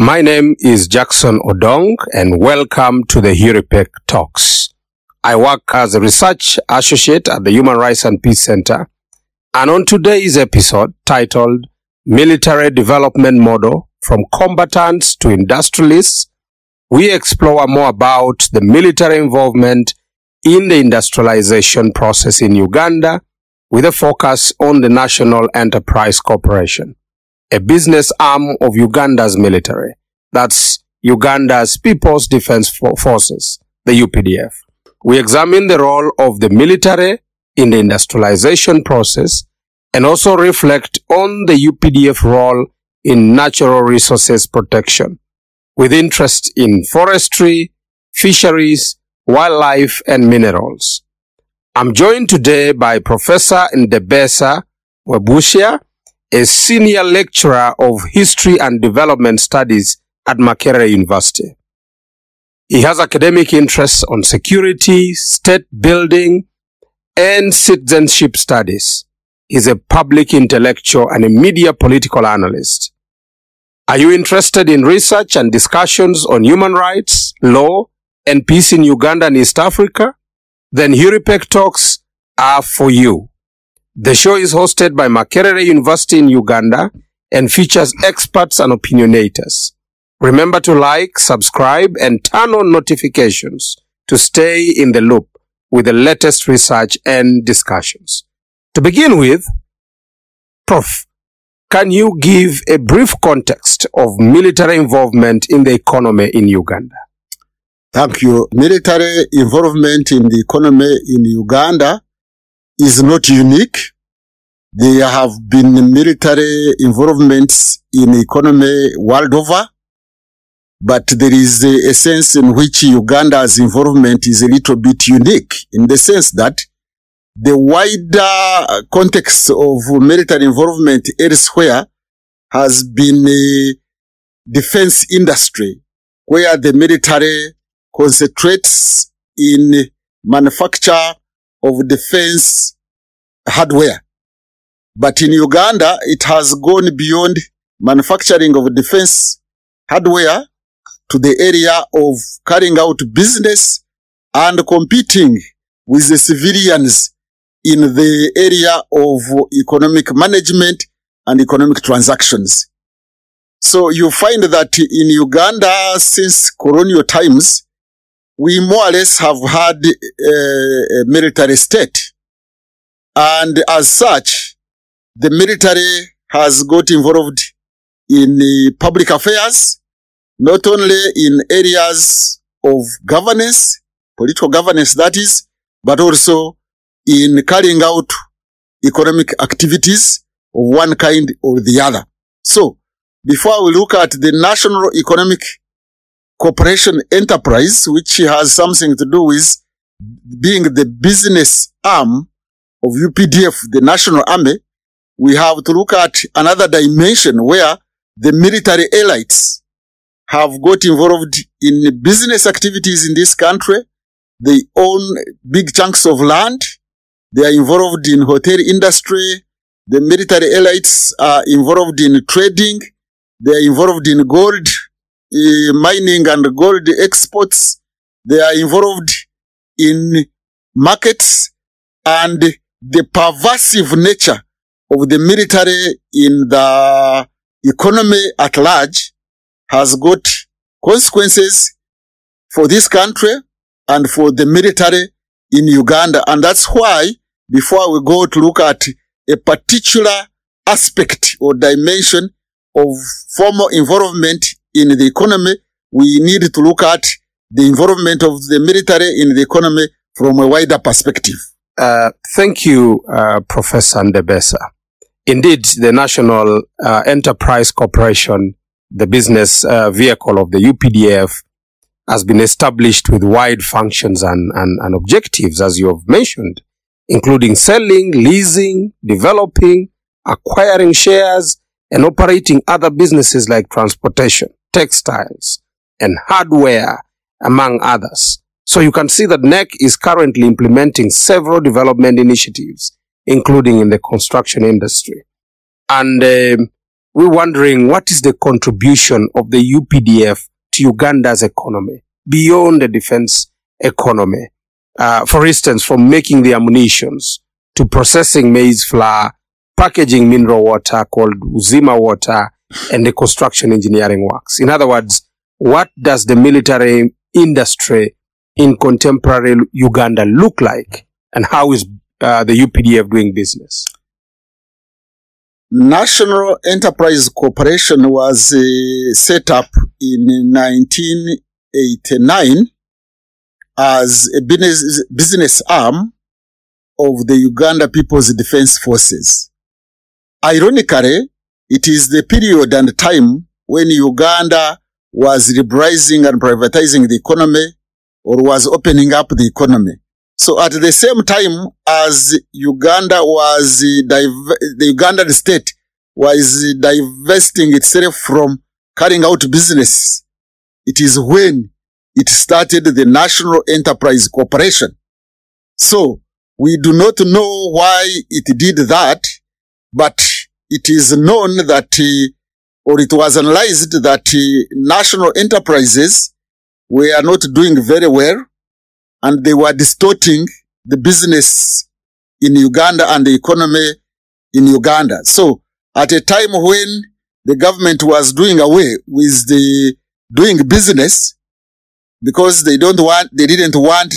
My name is Jackson Odong and welcome to the UPDF Talks. I work as a research associate at the Human Rights and Peace Center, and on today's episode titled Military Development Model from Combatants to Industrialists, we explore more about the military involvement in the industrialization process in Uganda with a focus on the National Enterprise Corporation, a business arm of Uganda's military. That's Uganda's Peoples Defence Forces, the UPDF. We examine the role of the military in the industrialization process and also reflect on the UPDF role in natural resources protection, with interest in forestry, fisheries, wildlife, and minerals. I'm joined today by Professor Ndebesa Mwabutsya, a senior lecturer of history and development studies at Makerere University. He has academic interests on security, state building, and citizenship studies. He's a public intellectual and a media political analyst. Are you interested in research and discussions on human rights, law, and peace in Uganda and East Africa? Then UPDF Talks are for you. The show is hosted by Makerere University in Uganda and features experts and opinionators. Remember to like, subscribe, and turn on notifications to stay in the loop with the latest research and discussions. To begin with, Prof, can you give a brief context of military involvement in the economy in Uganda? Thank you. Military involvement in the economy in Uganda is not unique. There have been military involvements in the economy world over, but there is a sense in which Uganda's involvement is a little bit unique in the sense that the wider context of military involvement elsewhere has been a defense industry where the military concentrates in manufacture of defense hardware. But in Uganda, it has gone beyond manufacturing of defense hardware to the area of carrying out business and competing with the civilians in the area of economic management and economic transactions. So you find that in Uganda, since colonial times, we more or less have had a military state. And as such, the military has got involved in public affairs, not only in areas of governance, political governance that is, but also in carrying out economic activities of one kind or the other. So, before we look at the National Economic Corporation enterprise, which has something to do with being the business arm of UPDF, the National Army, we have to look at another dimension where the military elites have got involved in business activities in this country. They own big chunks of land. They are involved in hotel industry. The military elites are involved in trading. They are involved in gold mining and gold exports. They are involved in markets, and the pervasive nature of the military in the economy at large has got consequences for this country and for the military in Uganda. And that's why, before we go to look at a particular aspect or dimension of formal involvement in the economy, we need to look at the involvement of the military in the economy from a wider perspective. Thank you, Professor Ndebesa. Indeed, the National Enterprise Corporation, the business vehicle of the UPDF, has been established with wide functions and objectives, as you have mentioned, including selling, leasing, developing, acquiring shares, and operating other businesses like transportation, textiles, and hardware, among others. So you can see that NEC is currently implementing several development initiatives, including in the construction industry. And we're wondering what is the contribution of the UPDF to Uganda's economy beyond the defense economy. For instance, from making the ammunitions to processing maize flour, packaging mineral water called Uzima water, and the construction engineering works. In other words, what does the military industry in contemporary Uganda look like, and how is the UPDF doing business? National Enterprise Corporation was set up in 1989 as a business arm of the Uganda Peoples Defence Forces. Ironically, it is the period and time when Uganda was liberalizing and privatizing the economy, or was opening up the economy. So at the same time as Uganda was, the Ugandan state was divesting itself from carrying out business, it is when it started the National Enterprise Corporation. So we do not know why it did that, but it is known that, or it was analyzed that national enterprises were not doing very well, and they were distorting the business in Uganda and the economy in Uganda. So at a time when the government was doing away with the doing business, because they didn't want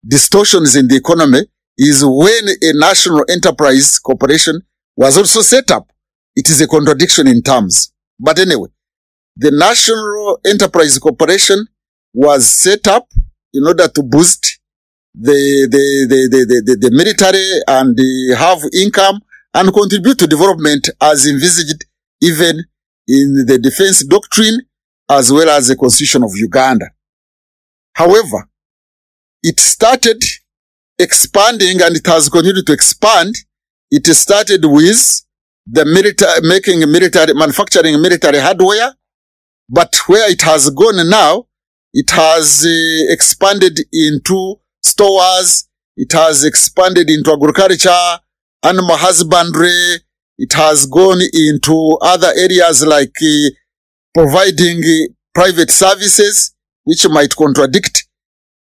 distortions in the economy, is when a national enterprise corporation was also set up. It is a contradiction in terms. But anyway, the National Enterprise Corporation was set up in order to boost the military and have income and contribute to development as envisaged even in the defense doctrine as well as the constitution of Uganda. However, it started expanding, and it has continued to expand. It started with the manufacturing military hardware, but where it has gone now, it has expanded into stores, it has expanded into agriculture, animal husbandry, it has gone into other areas like providing private services, which might contradict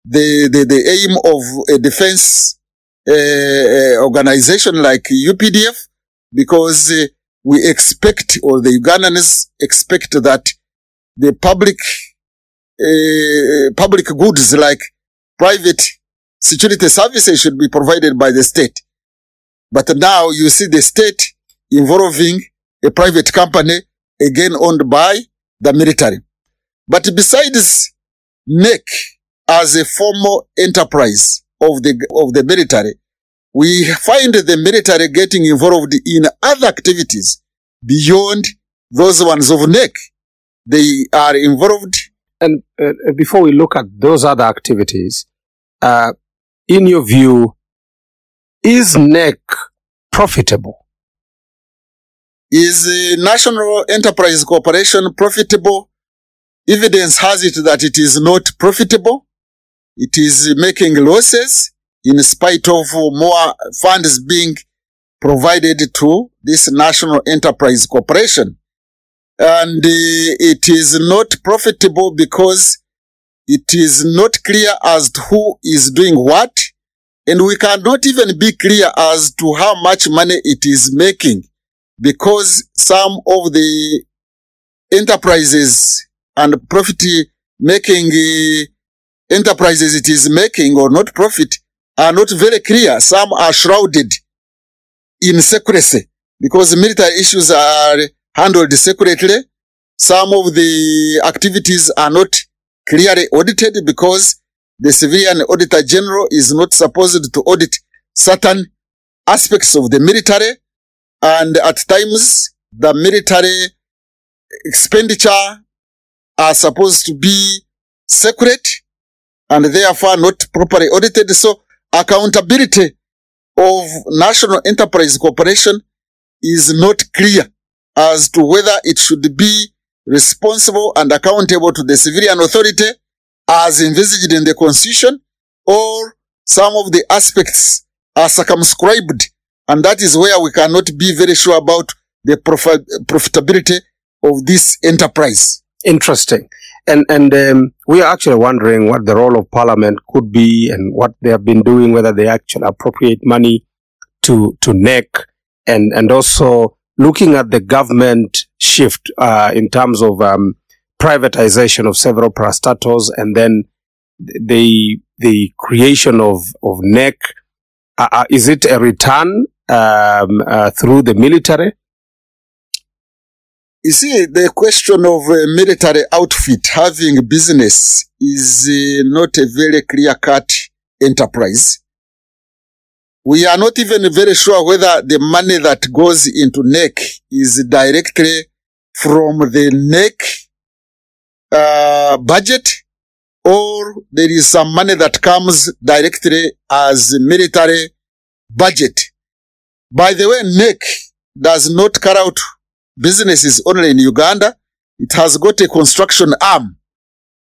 the aim of a defense organization like UPDF, because we expect, or the Ugandans expect, that the public goods like private security services should be provided by the state. But now you see the state involving a private company, again owned by the military. But besides NEC as a formal enterprise of the military, we find the military getting involved in other activities beyond those ones of NEC. They are involved. And before we look at those other activities, in your view, is NEC profitable? Is the National Enterprise Corporation profitable? Evidence has it that it is not profitable. It is making losses in spite of more funds being provided to this National Enterprise Corporation. And it is not profitable because it is not clear as to who is doing what, and we cannot even be clear as to how much money it is making, because some of the enterprises and profit-making enterprises it is making, or not profit, are not very clear. Some are shrouded in secrecy because military issues are handled separately. Some of the activities are not clearly audited because the civilian auditor general is not supposed to audit certain aspects of the military, and at times the military expenditure are supposed to be secret and therefore not properly audited. So accountability of National Enterprise Corporation is not clear as to whether it should be responsible and accountable to the civilian authority as envisaged in the Constitution, or some of the aspects are circumscribed, and that is where we cannot be very sure about the profitability of this enterprise. Interesting. And we are actually wondering what the role of Parliament could be and what they have been doing, whether they actually appropriate money to NEC, and also looking at the government shift in terms of privatization of several parastatals, and then the creation of NEC. Is it a return through the military? You see, the question of a military outfit having business is not a very clear-cut enterprise. We are not even very sure whether the money that goes into NEC is directly from the NEC budget, or there is some money that comes directly as military budget. By the way, NEC does not carry out businesses only in Uganda. It has got a construction arm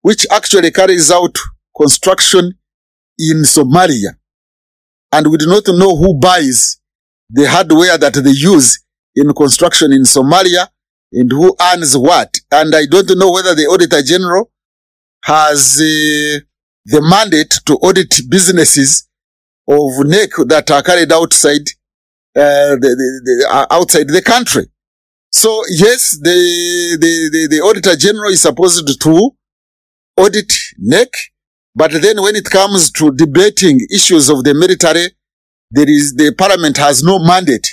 which actually carries out construction in Somalia. And we do not know who buys the hardware that they use in construction in Somalia and who earns what. And I don't know whether the Auditor General has the mandate to audit businesses of NEC that are carried outside outside the country. So yes, the Auditor General is supposed to audit NEC, but then when it comes to debating issues of the military, the Parliament has no mandate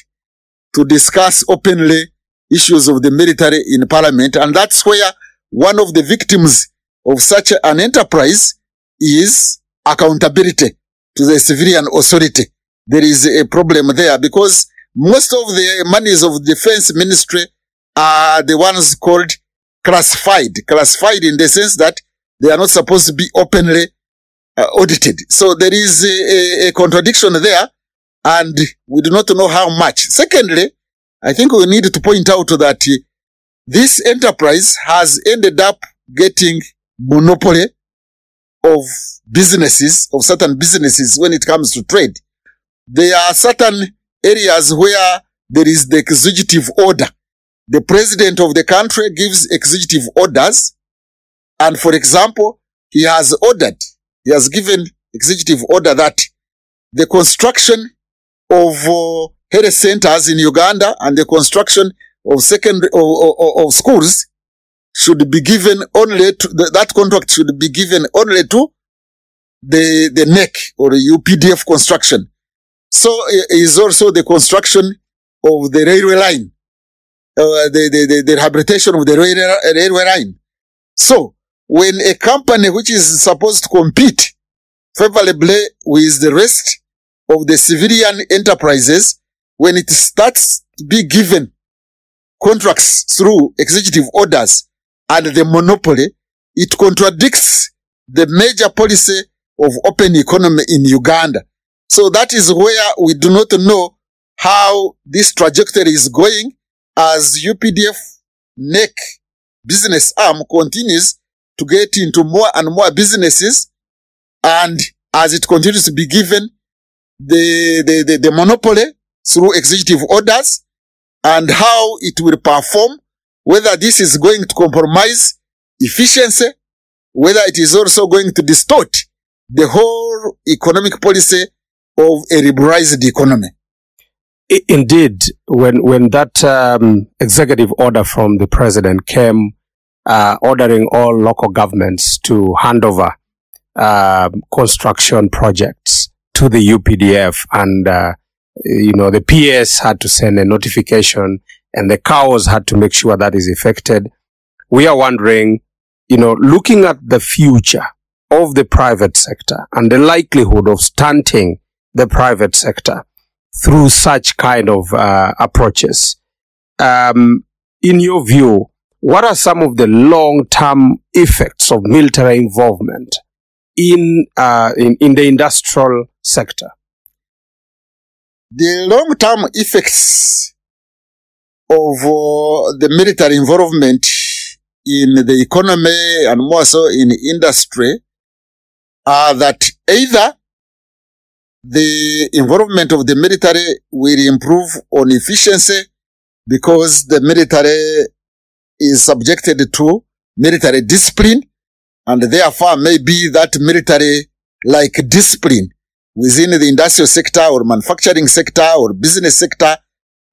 to discuss openly issues of the military in Parliament, and that's where one of the victims of such an enterprise is accountability to the civilian authority. There is a problem there because most of the monies of the Defense Ministry are the ones called classified. Classified in the sense that they are not supposed to be openly audited. So there is a contradiction there, and we do not know how much. Secondly, I think we need to point out that this enterprise has ended up getting monopoly of businesses, of certain businesses when it comes to trade. There are certain areas where there is the executive order. The president of the country gives executive orders. And for example, he has given executive order that the construction of health centers in Uganda and the construction of of schools should be given only to, that contract should be given only to the NEC or the UPDF construction. So is also the construction of the railway line, the rehabilitation of the railway line. So when a company which is supposed to compete favorably with the rest of the civilian enterprises, when it starts to be given contracts through executive orders and the monopoly, it contradicts the major policy of open economy in Uganda. So that is where we do not know how this trajectory is going as UPDF NEC business arm continues to get into more and more businesses, and as it continues to be given the monopoly through executive orders, and how it will perform, whether this is going to compromise efficiency, whether it is also going to distort the whole economic policy of a liberalized economy. Indeed, when that executive order from the president came ordering all local governments to hand over construction projects to the UPDF, and the PS had to send a notification, and the cows had to make sure that is effected. We are wondering, looking at the future of the private sector and the likelihood of stunting the private sector through such kind of approaches. In your view, what are some of the long-term effects of military involvement in the industrial sector? The long-term effects of the military involvement in the economy and more so in industry are that either the involvement of the military will improve on efficiency because the military is subjected to military discipline, and therefore maybe that military-like discipline within the industrial sector or manufacturing sector or business sector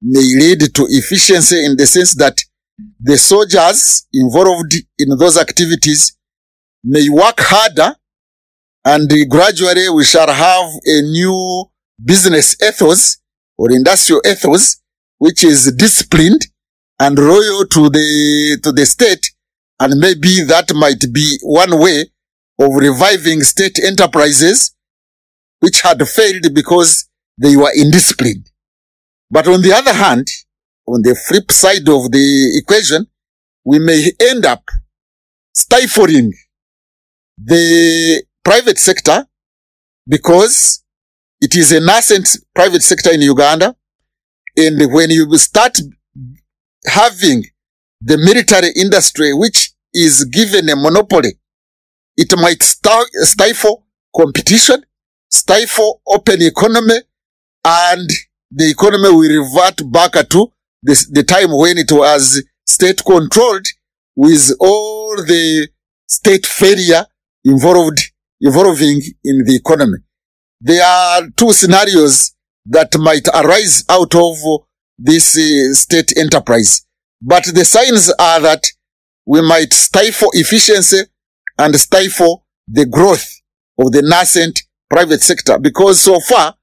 may lead to efficiency in the sense that the soldiers involved in those activities may work harder, and gradually we shall have a new business ethos or industrial ethos which is disciplined and loyal to the state, and maybe that might be one way of reviving state enterprises which had failed because they were indisciplined. But on the other hand, on the flip side of the equation, we may end up stifling the private sector because it is a nascent private sector in Uganda. And when you start having the military industry, which is given a monopoly, it might stifle competition, stifle open economy, and the economy will revert back to the time when it was state controlled, with all the state failure involving in the economy. There are two scenarios that might arise out of this state enterprise. But the signs are that we might stifle efficiency and stifle the growth of the nascent private sector, because so far,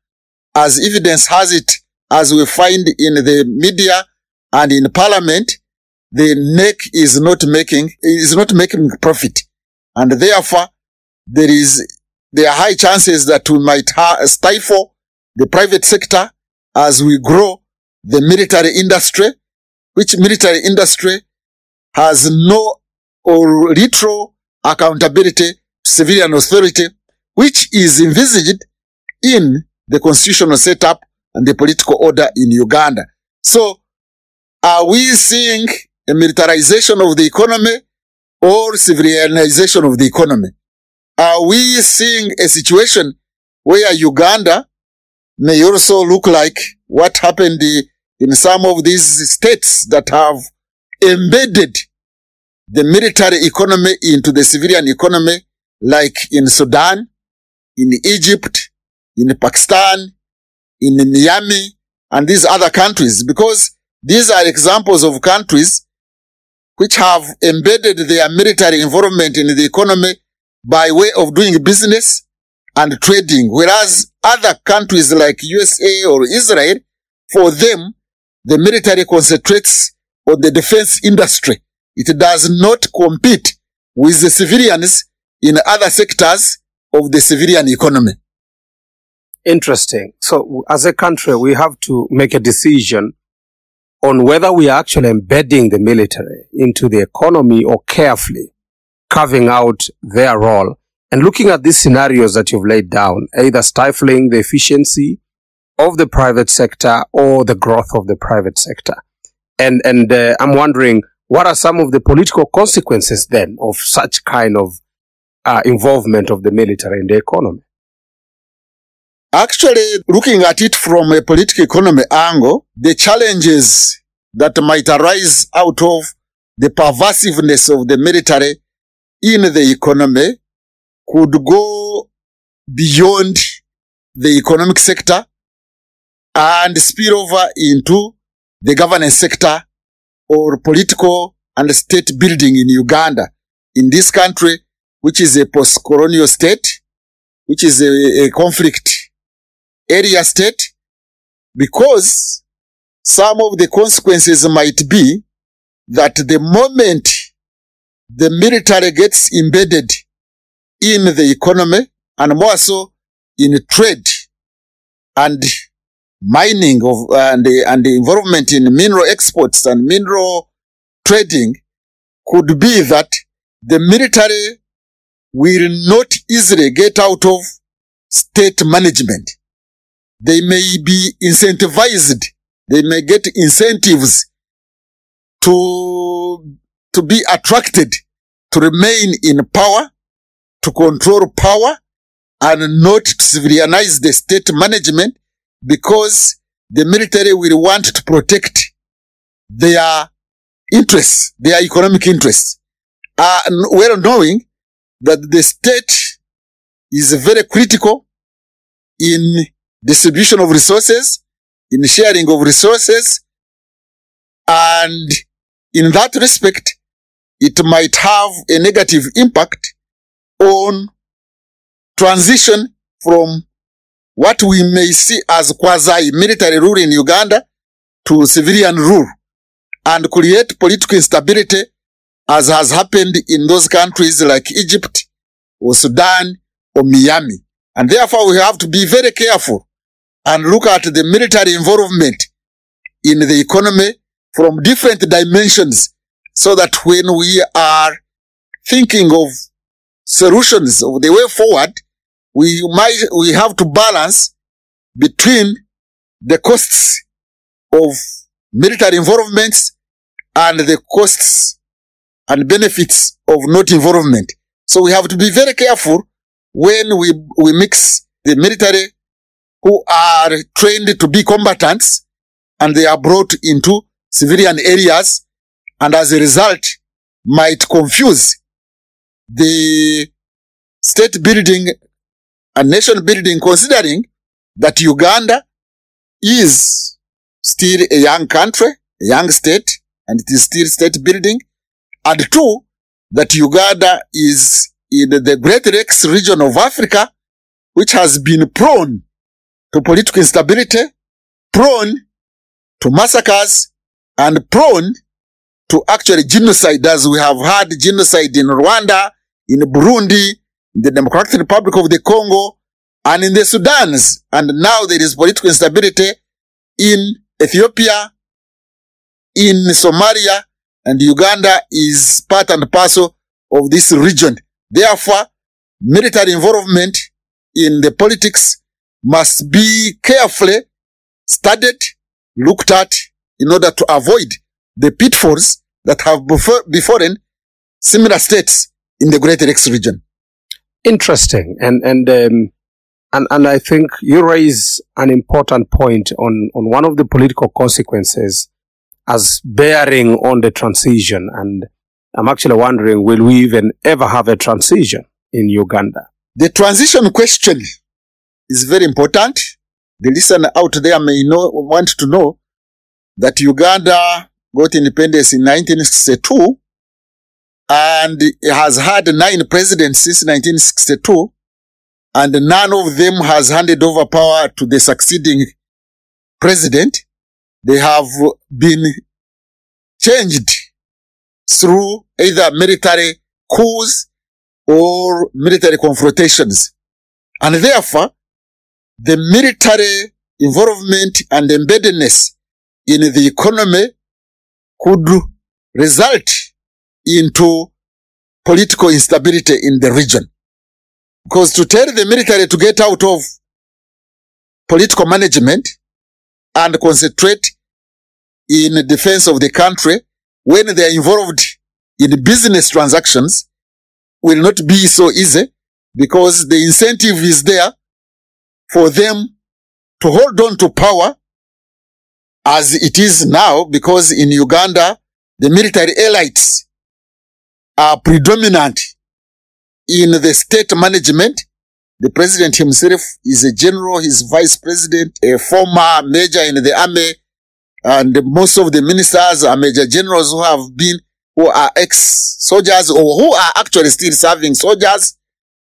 as evidence has it, as we find in the media and in parliament, the NEC is not making profit, and therefore there are high chances that we might stifle the private sector as we grow the military industry, which military industry has no or little accountability to civilian authority, which is envisaged in the constitutional setup and the political order in Uganda. So, are we seeing a militarization of the economy or civilianization of the economy? Are we seeing a situation where Uganda may also look like what happened in some of these states that have embedded the military economy into the civilian economy, like in Sudan, in Egypt, in Pakistan, in Miami, and these other countries? Because these are examples of countries which have embedded their military involvement in the economy by way of doing business and trading, whereas other countries like USA or Israel, for them, the military concentrates on the defense industry. It does not compete with the civilians in other sectors of the civilian economy. Interesting. So, as a country, we have to make a decision on whether we are actually embedding the military into the economy or carefully carving out their role and looking at these scenarios that you've laid down, either stifling the efficiency of the private sector or the growth of the private sector. And I'm wondering, what are some of the political consequences then of such kind of involvement of the military in the economy? Actually, looking at it from a political economy angle, the challenges that might arise out of the pervasiveness of the military in the economy could go beyond the economic sector and spill over into the governance sector or political and state building in Uganda. In this country, which is a post-colonial state, which is a conflict area state, because some of the consequences might be that the moment the military gets embedded in the economy, and more so in trade and mining and the involvement in mineral exports and mineral trading, could be that the military will not easily get out of state management. They may be incentivized. They may get incentives to be attracted to remain in power, to control power, and not to civilianize the state management, because the military will want to protect their interests, their economic interests, well knowing that the state is very critical in distribution of resources, in sharing of resources, and in that respect, it might have a negative impact on transition from what we may see as quasi-military rule in Uganda to civilian rule, and create political instability as has happened in those countries like Egypt or Sudan or Miami. And therefore we have to be very careful and look at the military involvement in the economy from different dimensions, so that when we are thinking of solutions of the way forward, we have to balance between the costs of military involvements and the costs and benefits of not involvement. So we have to be very careful when we mix the military who are trained to be combatants and they are brought into civilian areas, and as a result might confuse the state building and nation building, considering that Uganda is still a young country, a young state, and it is still state building. And two, that Uganda is in the Great Lakes region of Africa, which has been prone to political instability, prone to massacres, and prone to actually genocide, as we have had genocide in Rwanda, in Burundi, in the Democratic Republic of the Congo, and in the Sudans. And now there is political instability in Ethiopia, in Somalia, and Uganda is part and parcel of this region. Therefore, military involvement in the politics must be carefully studied, looked at, in order to avoid the pitfalls that have befallen similar states in the Great Lakes region. Interesting. And I think you raise an important point on one of the political consequences as bearing on the transition. And I'm actually wondering, will we even ever have a transition in Uganda? The transition question is very important. The listener out there may want to know that Uganda got independence in 1962 and it has had 9 presidents since 1962, and none of them has handed over power to the succeeding president. They have been changed through either military coups or military confrontations. And therefore, the military involvement and embeddedness in the economy could result into political instability in the region. Because to tell the military to get out of political management and concentrate in defense of the country when they are involved in business transactions will not be so easy, because the incentive is there for them to hold on to power as it is now, because in Uganda, the military elites are predominant in the state management. The president himself is a general, his vice president, a former major in the army, and most of the ministers are major generals who are ex-soldiers or who are actually still serving soldiers,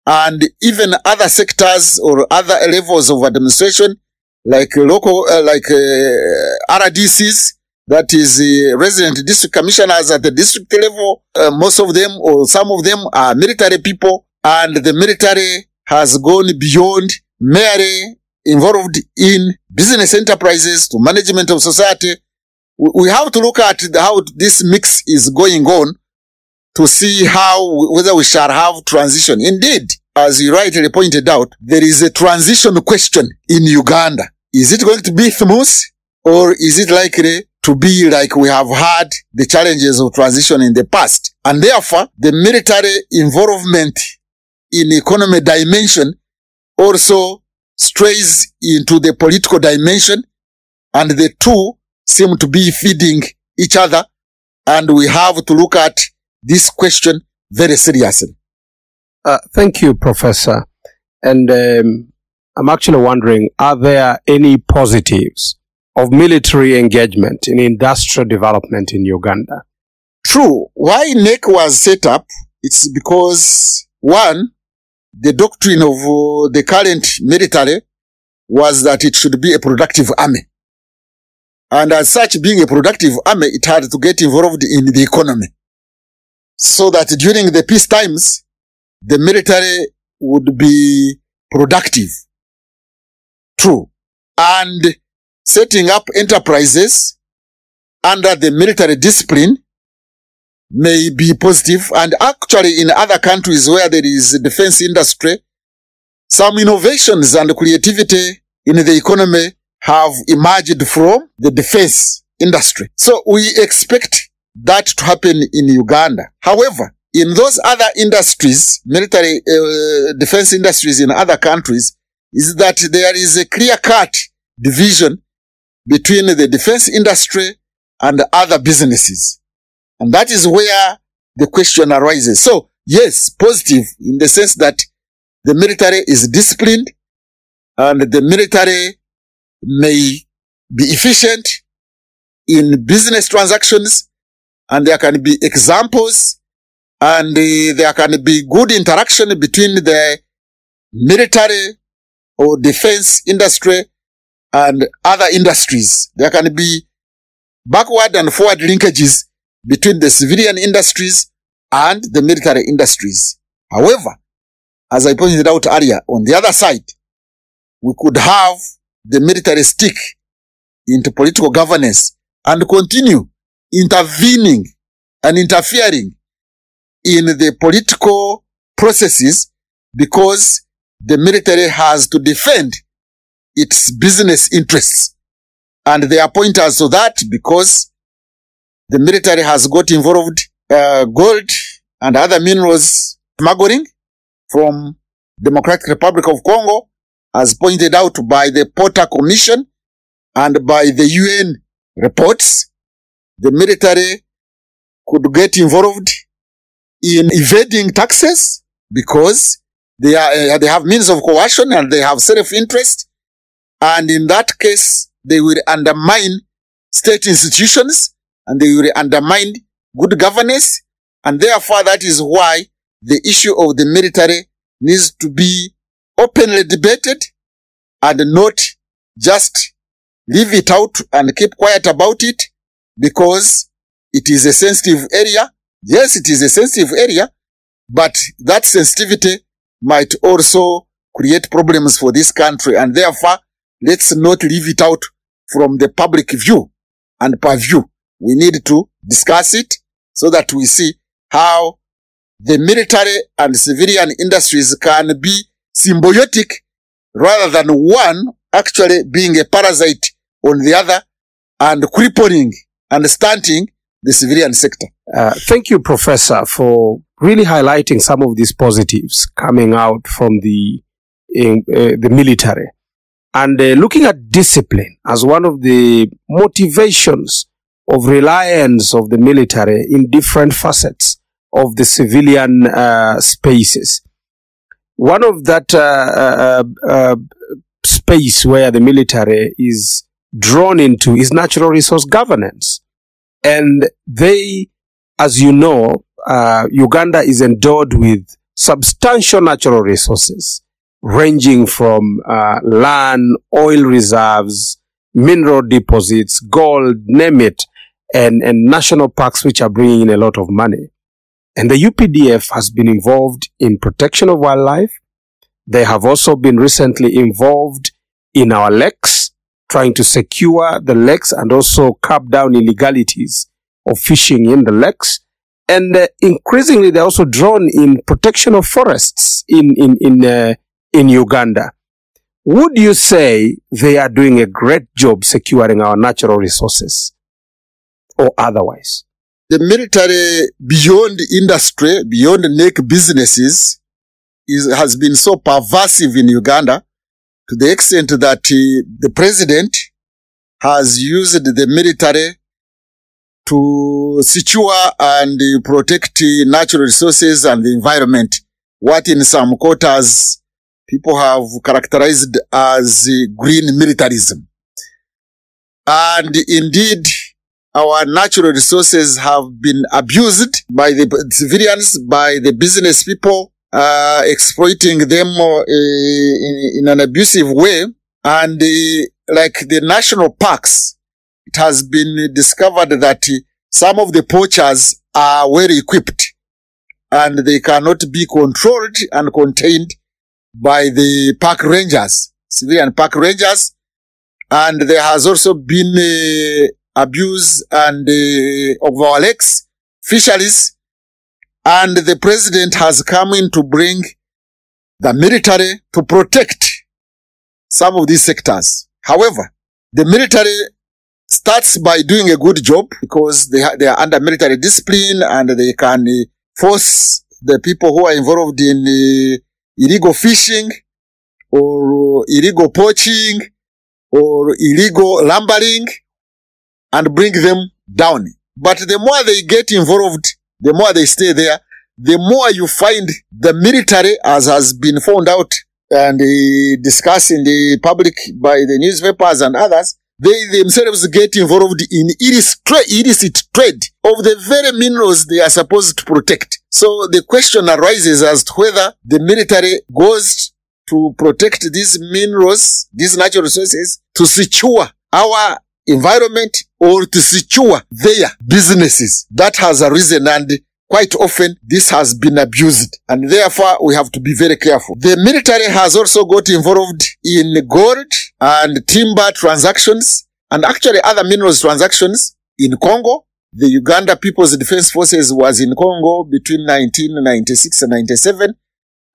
and even other sectors or other levels of administration like local, RDCs, that is resident district commissioners at the district level. Most of them or some of them are military people, and the military has gone beyond merely involved in business enterprises to management of society. We have to look at how this mix is going on to see whether we shall have transition. Indeed, as you rightly pointed out, there is a transition question in Uganda. Is it going to be smooth, or is it likely to be like we have had the challenges of transition in the past? And therefore, the military involvement in economic dimension also strays into the political dimension, and the two seem to be feeding each other, and we have to look at this question very seriously. Thank you, Professor. And I'm actually wondering, are there any positives of military engagement in industrial development in Uganda? True. Why NEC was set up, it's because, one, the doctrine of the current military was that it should be a productive army. And as such, being a productive army, it had to get involved in the economy. So that during the peace times, the military would be productive. True. And setting up enterprises under the military discipline may be positive. And actually, in other countries where there is a defense industry, some innovations and creativity in the economy have emerged from the defense industry. So we expect that to happen in Uganda. However, in those other industries, military defense industries in other countries, is that there is a clear-cut division between the defense industry and other businesses. And that is where the question arises. So, yes, positive in the sense that the military is disciplined and the military may be efficient in business transactions, and there can be examples, and there can be good interaction between the military or defense industry and other industries. There can be backward and forward linkages between the civilian industries and the military industries. However, as I pointed out earlier, on the other side, we could have the military stick into political governance and continue intervening and interfering in the political processes because the military has to defend its business interests. And they are pointers to that because the military has got involved gold and other minerals smuggling from Democratic Republic of Congo, as pointed out by the Porter Commission and by the UN reports. The military could get involved in evading taxes because they have means of coercion and they have self-interest. And in that case, they will undermine state institutions and they will undermine good governance. And therefore, that is why the issue of the military needs to be openly debated and not just leave it out and keep quiet about it because it is a sensitive area. Yes, it is a sensitive area, but that sensitivity might also create problems for this country. And therefore, let's not leave it out from the public view and purview. We need to discuss it so that we see how the military and civilian industries can be symbiotic rather than one actually being a parasite on the other and crippling and stunting the civilian sector. Thank you, Professor, for really highlighting some of these positives coming out from the military. And looking at discipline as one of the motivations of reliance of the military in different facets of the civilian spaces. One of that space where the military is drawn into is natural resource governance. And they, as you know, Uganda is endowed with substantial natural resources, ranging from land, oil reserves, mineral deposits, gold, name it, and national parks which are bringing in a lot of money. And the UPDF has been involved in protection of wildlife. They have also been recently involved in our lakes, trying to secure the lakes and also curb down illegalities of fishing in the lakes. And increasingly, they're also drawn in protection of forests in Uganda. Would you say they are doing a great job securing our natural resources or otherwise? The military, beyond industry, beyond NEC businesses, has been so pervasive in Uganda to the extent that the president has used the military to secure and protect natural resources and the environment, what in some quarters people have characterized as green militarism. And indeed, our natural resources have been abused by the civilians, by the business people, exploiting them in an abusive way. And like the national parks, it has been discovered that some of the poachers are well equipped and they cannot be controlled and contained by the park rangers, civilian park rangers. And there has also been abuse and of our lakes, fisheries. And the president has come in to bring the military to protect some of these sectors. However, the military starts by doing a good job because they are under military discipline and they can force the people who are involved in illegal fishing or illegal poaching or illegal lumbering and bring them down. But the more they get involved, the more they stay there, the more you find the military, as has been found out and discussed in the public by the newspapers and others, they themselves get involved in illicit trade of the very minerals they are supposed to protect. So the question arises as to whether the military goes to protect these minerals, these natural resources, to secure our environment or to secure their businesses. That has arisen, and quite often this has been abused, and therefore we have to be very careful. The military has also got involved in gold and timber transactions and actually other minerals transactions in Congo. The Uganda Peoples Defence Forces was in Congo between 1996 and 97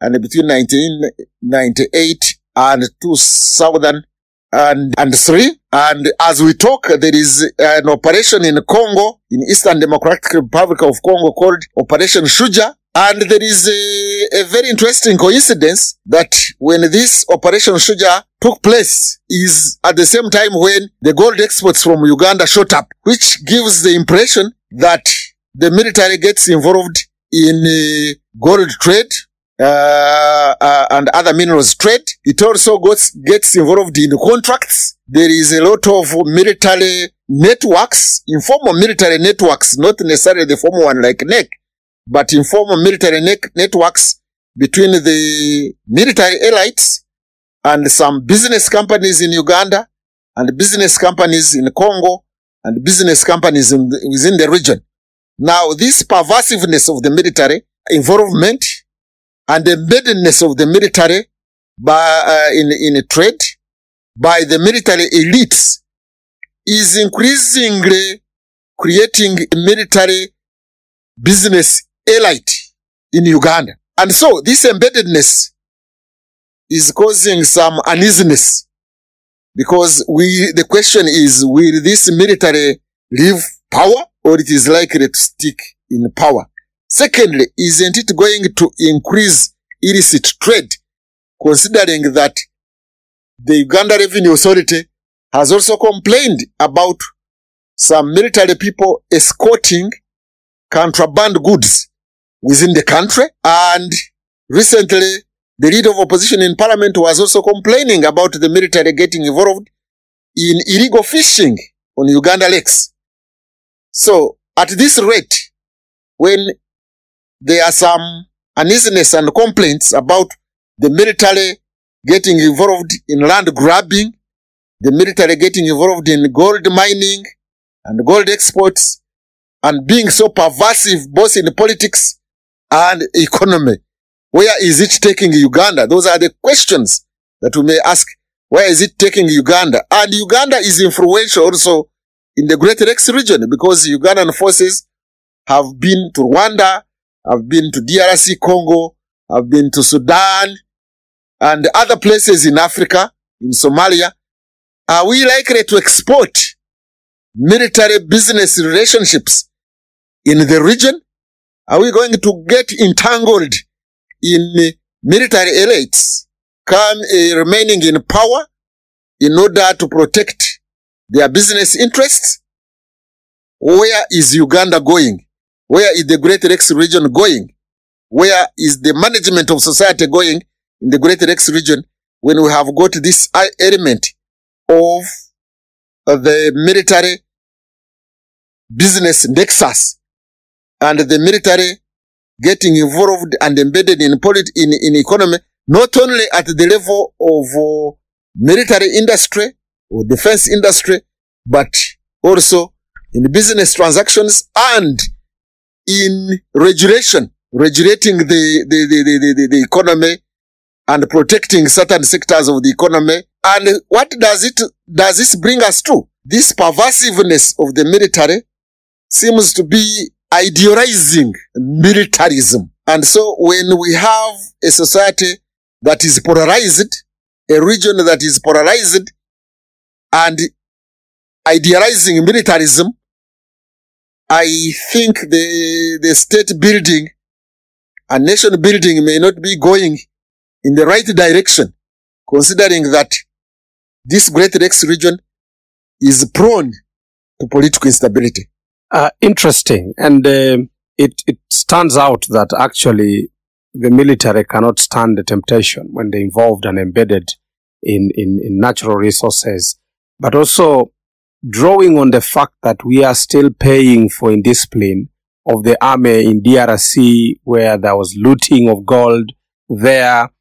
and between 1998 and 2003. And as we talk, there is an operation in Congo, in Eastern Democratic Republic of Congo, called Operation Shuja. And there is a very interesting coincidence that when this Operation Shuja took place is at the same time when the gold exports from Uganda shot up, which gives the impression that the military gets involved in gold trade and other minerals trade. It also gets involved in contracts. There is a lot of military networks, informal military networks, not necessarily the formal one like NEC, but informal military networks between the military elites and some business companies in Uganda and business companies in Congo and business companies within the region. Now, this pervasiveness of the military involvement and the embeddedness of the military in trade by the military elites is increasingly creating a military business elite in Uganda. And so this embeddedness is causing some uneasiness because the question is, will this military leave power or it is likely to stick in power? Secondly, isn't it going to increase illicit trade, considering that the Uganda Revenue Authority has also complained about some military people escorting contraband goods within the country? And recently, the leader of opposition in parliament was also complaining about the military getting involved in illegal fishing on Uganda lakes. So, at this rate, when there are some uneasiness and complaints about the military getting involved in land grabbing, the military getting involved in gold mining and gold exports, and being so pervasive both in politics and economy. Where is it taking Uganda? Those are the questions that we may ask. Where is it taking Uganda? And Uganda is influential also in the Great Lakes region because Ugandan forces have been to Rwanda, have been to DRC Congo, have been to Sudan, and other places in Africa, in Somalia. Are we likely to export military business relationships in the region? Are we going to get entangled in military elites remaining in power in order to protect their business interests? Where is Uganda going? Where is the Great Lakes region going? Where is the management of society going in the Great Lakes region when we have got this element of the military business nexus and the military getting involved and embedded in economy, not only at the level of military industry or defense industry, but also in business transactions and in regulating the economy and protecting certain sectors of the economy. And what does this bring us to? This pervasiveness of the military seems to be idealizing militarism. And so when we have a society that is polarized, a region that is polarized and idealizing militarism, I think the state building and nation building may not be going in the right direction, considering that this Great Lakes region is prone to political instability. Interesting. And it stands out that actually the military cannot stand the temptation when they're involved and embedded in natural resources, but also drawing on the fact that we are still paying for indiscipline of the army in DRC, where there was looting of gold there,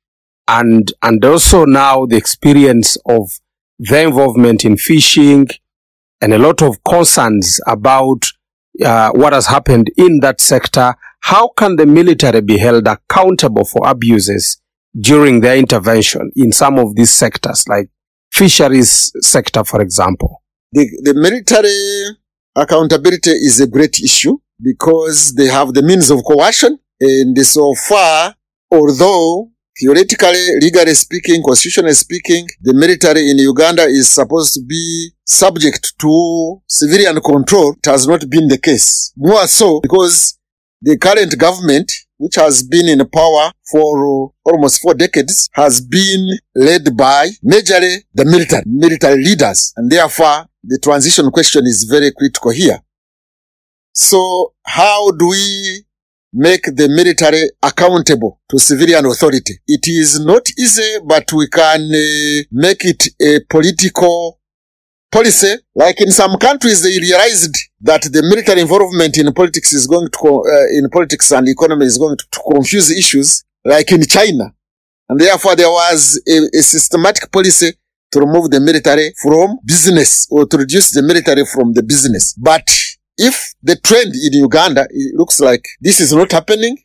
and also now the experience of their involvement in fishing and a lot of concerns about what has happened in that sector. How can the military be held accountable for abuses during their intervention in some of these sectors, like fisheries sector, for example? The military accountability is a great issue because they have the means of coercion, and so far, although theoretically, legally speaking, constitutionally speaking, the military in Uganda is supposed to be subject to civilian control, it has not been the case. More so because the current government, which has been in power for almost 4 decades, has been led by majorly the military leaders, and therefore the transition question is very critical here. So how do we make the military accountable to civilian authority? It is not easy, but we can make it a political policy. Like in some countries, they realized that the military involvement in politics is going to, in politics and economy is going to confuse issues, like in China. And therefore, there was a systematic policy to remove the military from business, or to reduce the military from the business. But if the trend in Uganda, it looks like this is not happening,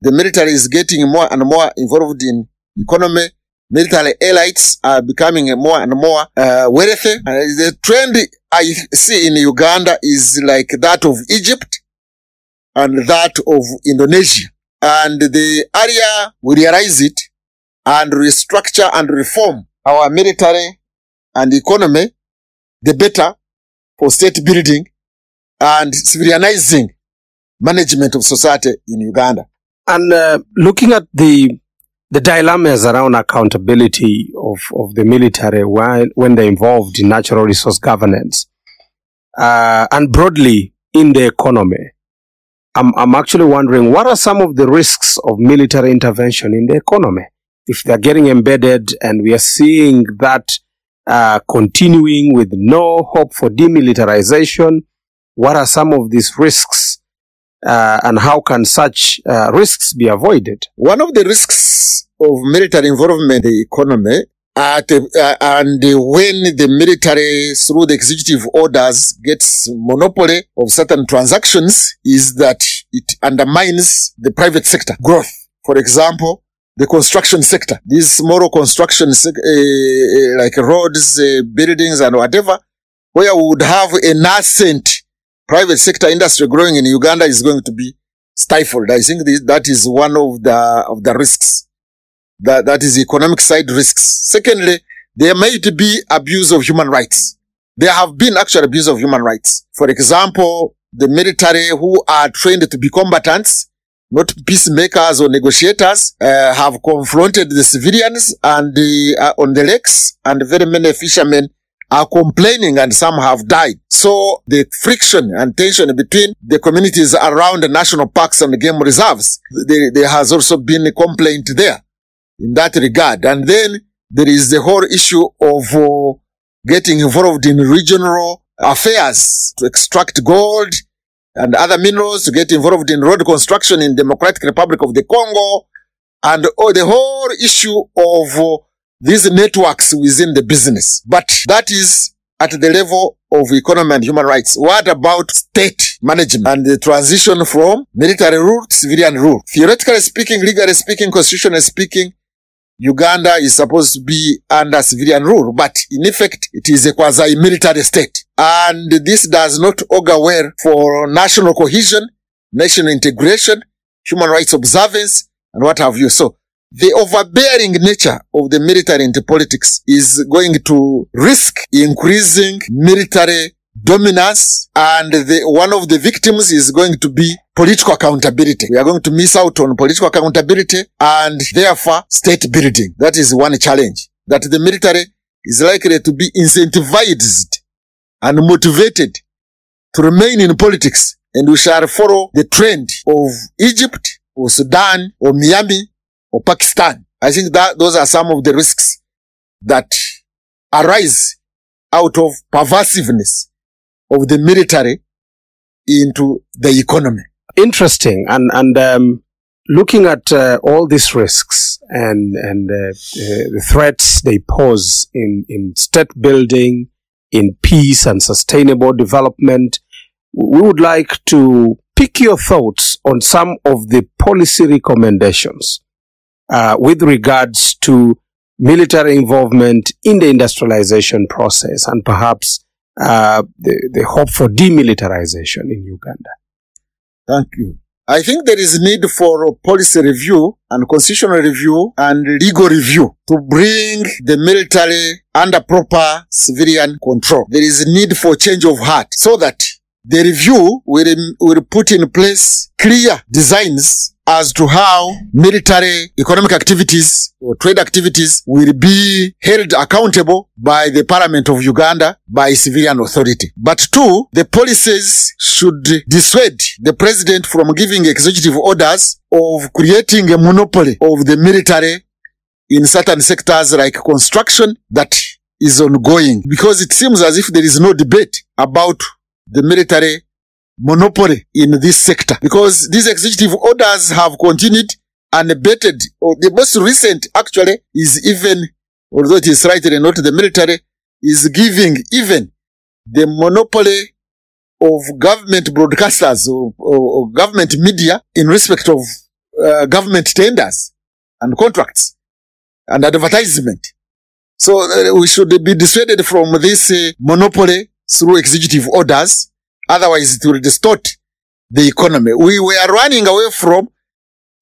the military is getting more and more involved in economy, military elites are becoming more and more wealthy. The trend I see in Uganda is like that of Egypt and that of Indonesia. And the area we realize it and restructure and reform our military and economy, the better for state building and civilianizing management of society in Uganda. And looking at the dilemmas around accountability of the military when they're involved in natural resource governance, and broadly in the economy, I'm actually wondering, what are some of the risks of military intervention in the economy? If they're getting embedded and we are seeing that continuing with no hope for demilitarization, what are some of these risks and how can such risks be avoided? One of the risks of military involvement in the economy and when the military, through the executive orders, gets monopoly of certain transactions, is that it undermines the private sector growth. For example, the construction sector. These small construction, like roads, buildings and whatever, where we would have a nascent private sector industry growing in Uganda, is going to be stifled. I think that is one of the risks. That is economic side risks. Secondly, there might be abuse of human rights. There have been actual abuse of human rights. For example, the military who are trained to be combatants, not peacemakers or negotiators, have confronted the civilians and on the lakes, and very many fishermen are complaining and some have died. So the friction and tension between the communities around the national parks and the game reserves, there has also been a complaint there in that regard. And then there is the whole issue of getting involved in regional affairs to extract gold and other minerals, to get involved in road construction in Democratic Republic of the Congo, and the whole issue of these networks within the business. But that is at the level of economy and human rights. What about state management and the transition from military rule to civilian rule? Theoretically speaking, legally speaking, constitutionally speaking, Uganda is supposed to be under civilian rule, but in effect, it is a quasi-military state. And this does not augur well for national cohesion, national integration, human rights observance, and what have you. So, the overbearing nature of the military into politics is going to risk increasing military dominance, and one of the victims is going to be political accountability. We are going to miss out on political accountability and therefore state building. That is one challenge, that the military is likely to be incentivized and motivated to remain in politics, and we shall follow the trend of Egypt or Sudan or Miami or Pakistan. I think that those are some of the risks that arise out of pervasiveness of the military into the economy. Interesting. And looking at all these risks and the threats they pose in state building, in peace and sustainable development, we would like to pick your thoughts on some of the policy recommendations with regards to military involvement in the industrialization process and perhaps the hope for demilitarization in Uganda. Thank you. I think there is need for policy review and constitutional review and legal review to bring the military under proper civilian control. There is need for change of heart so that the review will put in place clear designs as to how military economic activities or trade activities will be held accountable by the Parliament of Uganda, by civilian authority. But two, the policies should dissuade the president from giving executive orders of creating a monopoly of the military in certain sectors like construction that is ongoing, because it seems as if there is no debate about the military monopoly in this sector, because these executive orders have continued unabated. The most recent actually is even, although it is slightly not the military, is giving even the monopoly of government broadcasters or government media in respect of government tenders and contracts and advertisement. So we should be dissuaded from this monopoly through executive orders. Otherwise, it will distort the economy. We were running away from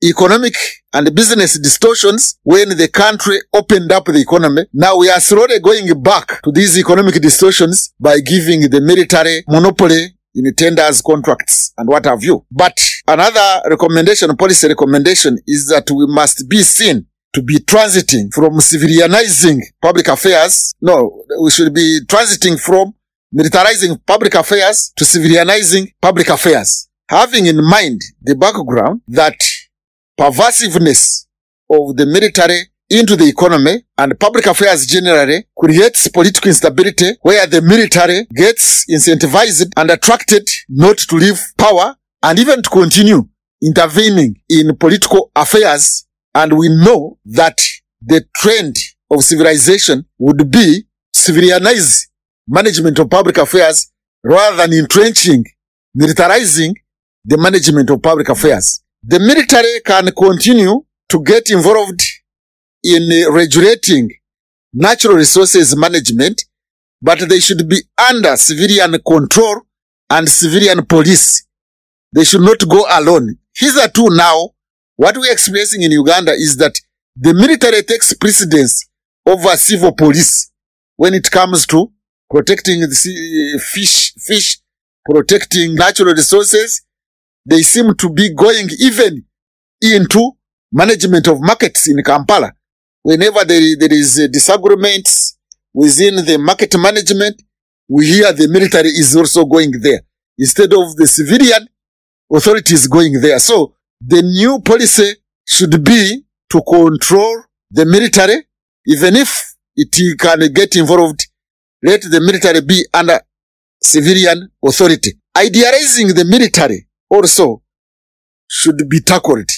economic and business distortions when the country opened up the economy. Now we are slowly going back to these economic distortions by giving the military monopoly in tenders, contracts, and what have you. But another recommendation, policy recommendation, is that we must be seen to be transiting from civilianizing public affairs. No, we should be transiting from militarizing public affairs to civilianizing public affairs, having in mind the background that pervasiveness of the military into the economy and public affairs generally creates political instability, where the military gets incentivized and attracted not to leave power and even to continue intervening in political affairs. And we know that the trend of civilization would be civilianize management of public affairs rather than entrenching, militarizing the management of public affairs. The military can continue to get involved in regulating natural resources management, but they should be under civilian control and civilian police. They should not go alone. Hitherto now, what we are experiencing in Uganda is that the military takes precedence over civil police when it comes to protecting the fish, protecting natural resources. They seem to be going even into management of markets in Kampala. Whenever there is disagreements within the market management, we hear the military is also going there instead of the civilian authorities going there. So the new policy should be to control the military. Even if it can get involved, let the military be under civilian authority. Idealizing the military also should be tackled,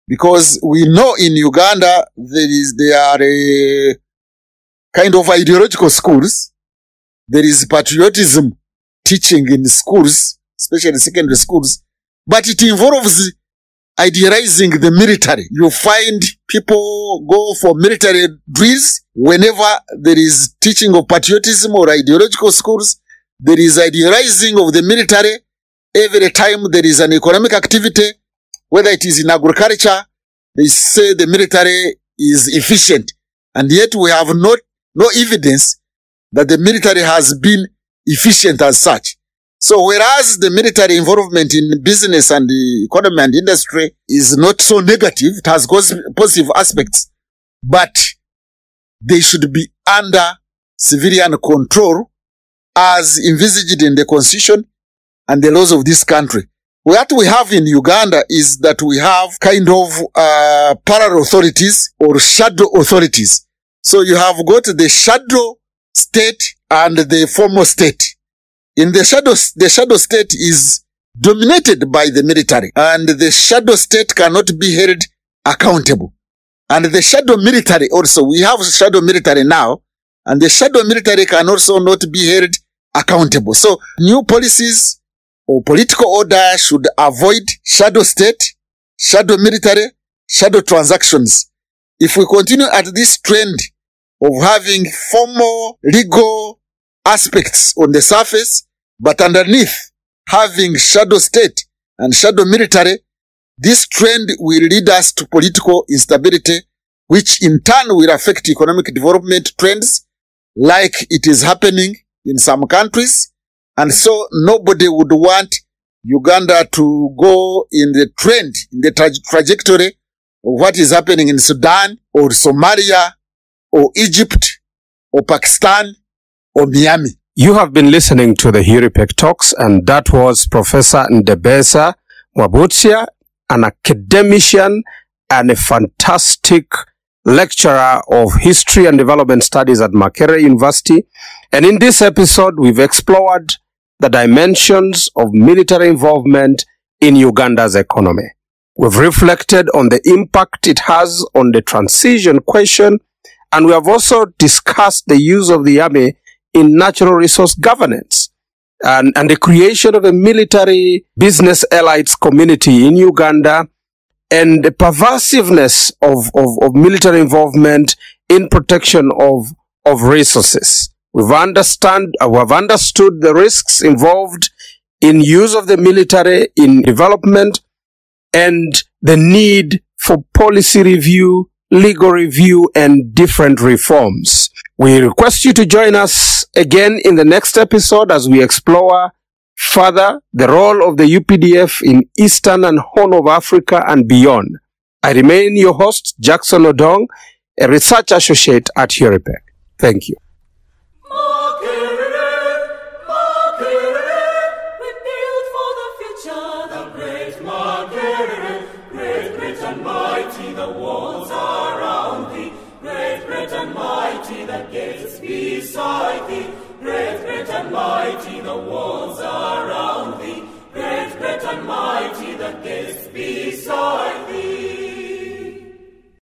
because we know in Uganda there are a kind of ideological schools. There is patriotism teaching in schools, especially secondary schools, but it involves idealizing the military. You find people go for military drills whenever there is teaching of patriotism or ideological schools. There is idealizing of the military every time there is an economic activity, whether it is in agriculture. They say the military is efficient, and yet we have no evidence that the military has been efficient as such. So whereas the military involvement in business and the economy and industry is not so negative, it has positive aspects, but they should be under civilian control as envisaged in the constitution and the laws of this country. What we have in Uganda is that we have kind of parallel authorities or shadow authorities. So you have got the shadow state and the formal state. In the shadow state is dominated by the military, and the shadow state cannot be held accountable. And the shadow military also, we have shadow military now, and the shadow military can also not be held accountable. So new policies or political order should avoid shadow state, shadow military, shadow transactions. If we continue at this trend of having formal legal aspects on the surface, but underneath having shadow state and shadow military, this trend will lead us to political instability, which in turn will affect economic development trends like it is happening in some countries. And so nobody would want Uganda to go in the trend, in the trajectory of what is happening in Sudan or Somalia or Egypt or Pakistan or Miami. You have been listening to the Huripec Talks, and that was Professor Ndebesa Mwabutsya, an academician and a fantastic lecturer of history and development studies at Makerere University. And in this episode, we've explored the dimensions of military involvement in Uganda's economy. We've reflected on the impact it has on the transition question, and we have also discussed the use of the army in natural resource governance and the creation of a military business elites community in Uganda, and the pervasiveness of military involvement in protection of resources. We've understood the risks involved in use of the military in development and the need for policy review, legal review, and different reforms. We request you to join us again in the next episode as we explore further the role of the UPDF in Eastern and Horn of Africa and beyond. I remain your host, Jackson Odong, a research associate at Huripec. Thank you. Makerere, Makerere, we build for the future, the great Makerere. Great, great and mighty, the walls around thee. Great, great and mighty, the gates beside thee. Great, great and mighty, the walls